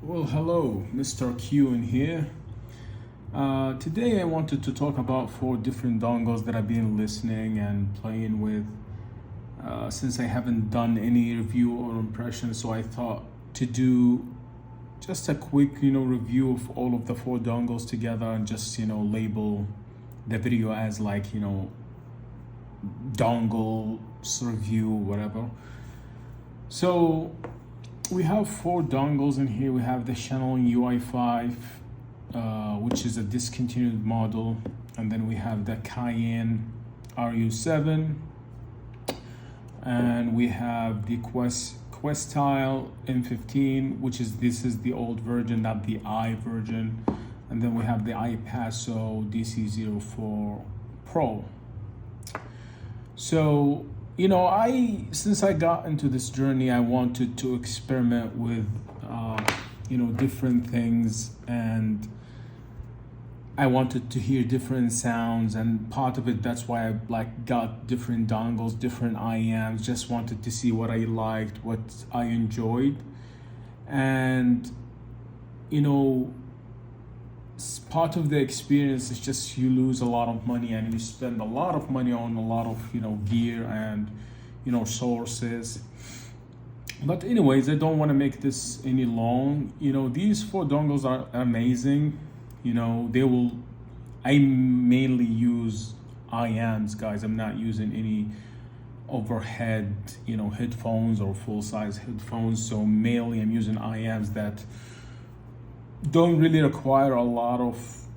Well, hello, Mr. Q in here. Today I wanted to talk about four different dongles that I've been listening and playing with since I haven't done any review or impression. So I thought to do just a quick, review of all of the four dongles together and just, label the video as like, dongle review, whatever. So we have four dongles in here. We have the Shanling UA5, which is a discontinued model, and then we have the Cayne RU7, and we have the Questyle M15, which is the old version, not the I version, and then we have the Ibasso DC04 Pro. So since I got into this journey, I wanted to experiment with different things, and I wanted to hear different sounds, and part of it, that's why I got different dongles, different IMs, just wanted to see what I liked, what I enjoyed. And part of the experience is just you lose a lot of money and you spend a lot of money on a lot of gear and sources. But anyways, I don't want to make this any long. These four dongles are amazing. I mainly use IMs, guys. I'm not using any overhead headphones or full-size headphones. So mainly I'm using IMs that don't really require a lot of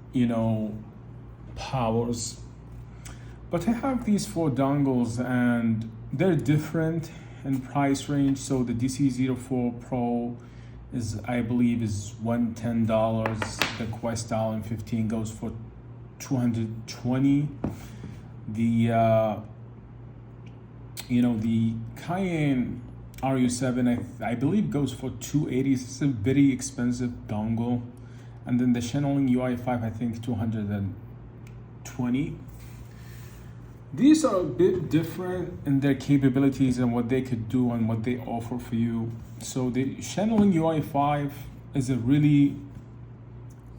powers. But I have these four dongles and they're different in price range. So the DC04 Pro is, I believe, is $110. The Questyle M15 goes for $220. The the Cayenne RU7 I believe goes for $280. It's a very expensive dongle. And then the Shanling UA5 I think $220. These are a bit different in their capabilities and what they could do and what they offer for you. So the Shanling UA5 is a really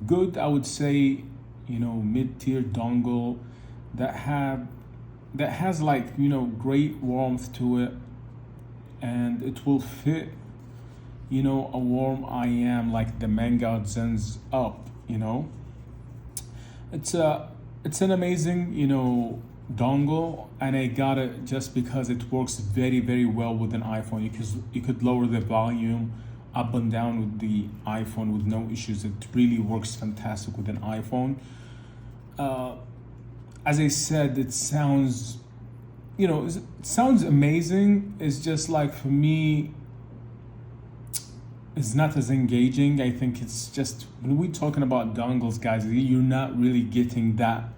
good, I would say, mid-tier dongle that has great warmth to it, and it will fit a warm IM like the Manga Zen's up. It's an amazing dongle, and I got it just because it works very, very well with an iPhone. You could lower the volume up and down with the iPhone with no issues. It really works fantastic with an iPhone. As I said, it sounds amazing. It's just like, for me, it's not as engaging. I think it's just, when we're talking about dongles, guys, you're not really getting that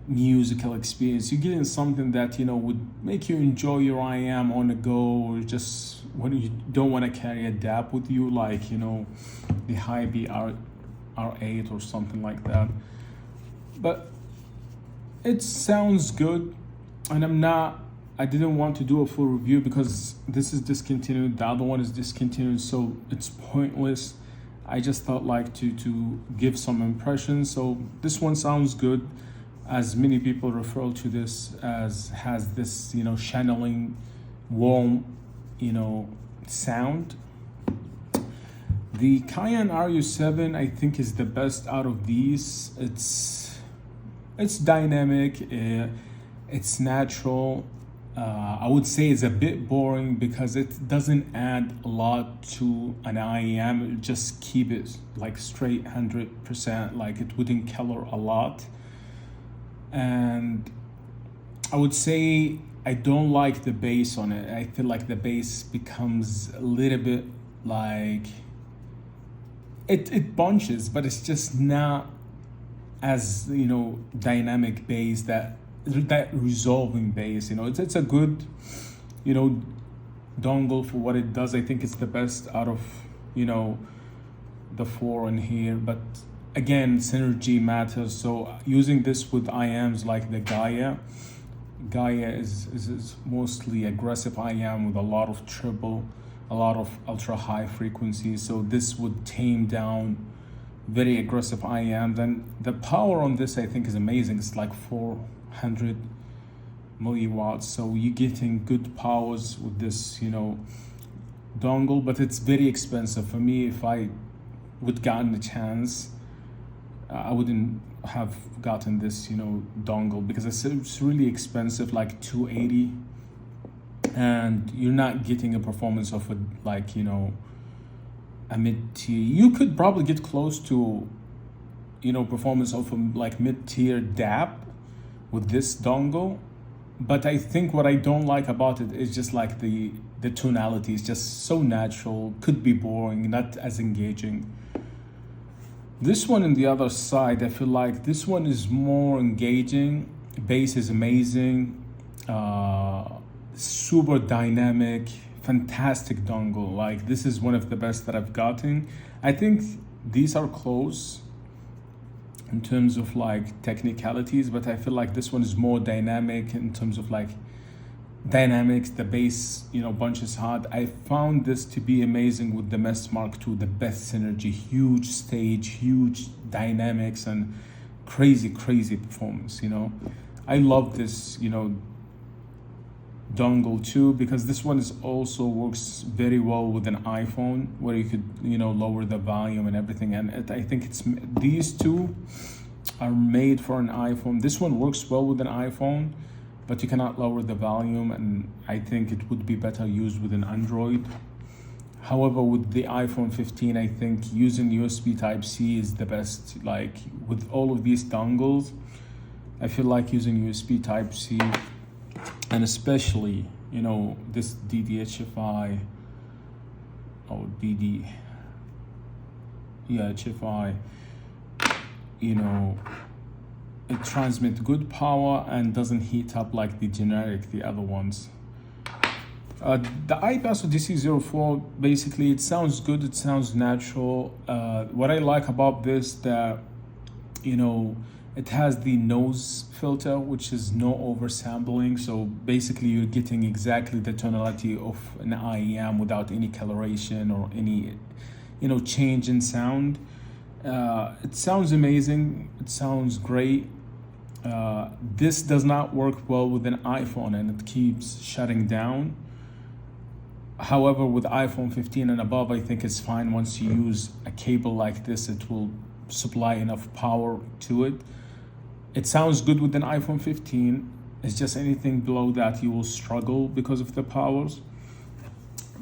musical experience. You're getting something that would make you enjoy your IM on the go, or just when you don't want to carry a DAP with you, like the Hy-B R8 or something like that. But it sounds good, and I didn't want to do a full review because this is discontinued, the other one is discontinued, so it's pointless. I just thought to give some impressions. So this one sounds good, as many people refer to this as has this channeling warm sound. The Cayenne RU7 I think is the best out of these. It's dynamic, it's natural. I would say it's a bit boring because it doesn't add a lot to an IEM. It just keep it like straight 100%, like it wouldn't color a lot. And I would say I don't like the bass on it. I feel like the bass becomes a little bit like it bunches, but it's just not as dynamic bass, that resolving bass. It's a good dongle for what it does. I think it's the best out of the four in here, but again, synergy matters. So using this with IMs like the Gaia is mostly aggressive IM with a lot of treble, a lot of ultra high frequencies. So this would tame down very aggressive IEMs. And the power on this, I think, is amazing. It's like 400 milliwatts. So you're getting good powers with this, dongle, but it's very expensive. For me, if I would gotten a chance, I wouldn't have gotten this, dongle, because it's really expensive, like 280, and you're not getting a performance of a, like, a mid-tier. You could probably get close to, performance of a like mid-tier DAP with this dongle. But I think what I don't like about it is just like the tonality is just so natural, could be boring, not as engaging. This one on the other side, I feel like this one is more engaging. Bass is amazing, super dynamic, fantastic dongle. Like, this is one of the best that I've gotten. I think these are close in terms of like technicalities, but I feel like this one is more dynamic in terms of like dynamics. The bass, bunch is hot. I found this to be amazing with the Mest Mark II, the best synergy, huge stage, huge dynamics, and crazy performance. I love this, dongle too, because this one is also works very well with an iPhone, where you could lower the volume and everything. And I think these two are made for an iPhone. This one works well with an iPhone, but you cannot lower the volume, and I think it would be better used with an Android. However, with the iPhone 15, I think using USB Type-C is the best. Like, with all of these dongles, I feel like using USB Type-C, and especially, this HFI, HFI, it transmits good power and doesn't heat up like the other ones. The Ibasso DC04, basically, it sounds good, it sounds natural. What I like about this, that, it has the nose filter, which is no oversampling. So basically you're getting exactly the tonality of an IEM without any coloration or any, change in sound. It sounds amazing. It sounds great. This does not work well with an iPhone, and it keeps shutting down. However, with iPhone 15 and above, I think it's fine. Once you use a cable like this, it will supply enough power to it. It sounds good with an iPhone 15. It's just anything below that, you will struggle because of the powers.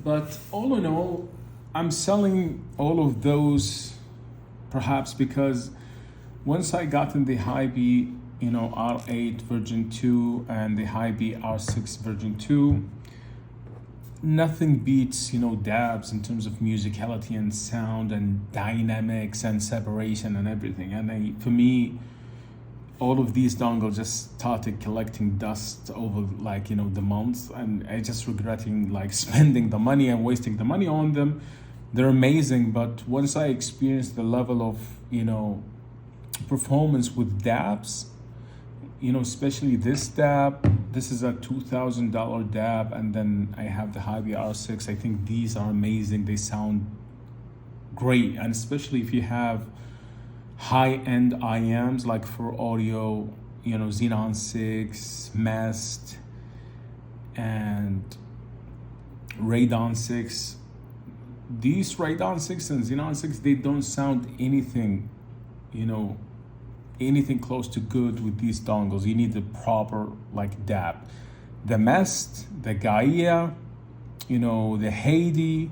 But all in all, I'm selling all of those perhaps because once I got in the High-B, R8 version 2 and the High-B R6 version 2, nothing beats, DABs in terms of musicality and sound and dynamics and separation and everything. And for me, all of these dongles just started collecting dust over the months, and I just regretting spending the money and wasting the money on them. They're amazing, but once I experienced the level of, performance with DABs, especially this DAB, this is a $2,000 DAB, and then I have the High-B R6. I think these are amazing. They sound great, and especially if you have high-end IEMs like for audio, Xenon 6, Mest, and Radon 6. These Radon 6 and Xenon 6, they don't sound anything, anything close to good with these dongles. You need the proper DAB. The Mest, the Gaia, the Haiti,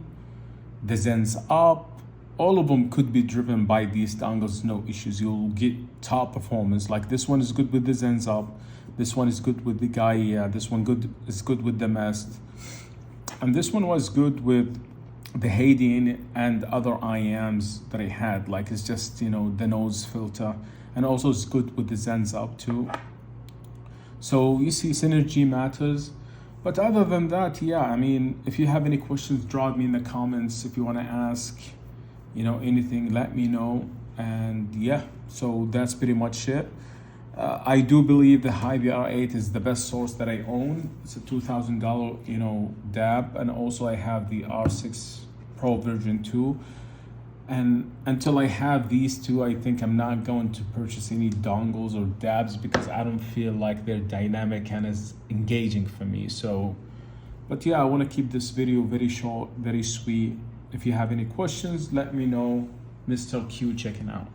the Zen's Up, all of them could be driven by these dongles, no issues. You'll get top performance. Like this one is good with the Zen's Up, this one is good with the Gaia, this one is good with the Mest, and this one was good with the Haiti and other IEMs that I had. It's just, the nose filter, and also it's good with the Zen's Up too. So you see, synergy matters. But other than that, yeah, if you have any questions, drop me in the comments. If you want to ask, anything, let me know. And yeah, so that's pretty much it. I do believe the HiVR8 is the best source that I own. It's a $2,000, you know, DAB, and also I have the R6 Pro version 2. And until I have these two, I think I'm not going to purchase any dongles or DABs because I don't feel like they're dynamic and as engaging for me. So, but yeah, I want to keep this video very short, very sweet. If you have any questions, let me know. Mr. Q checking out.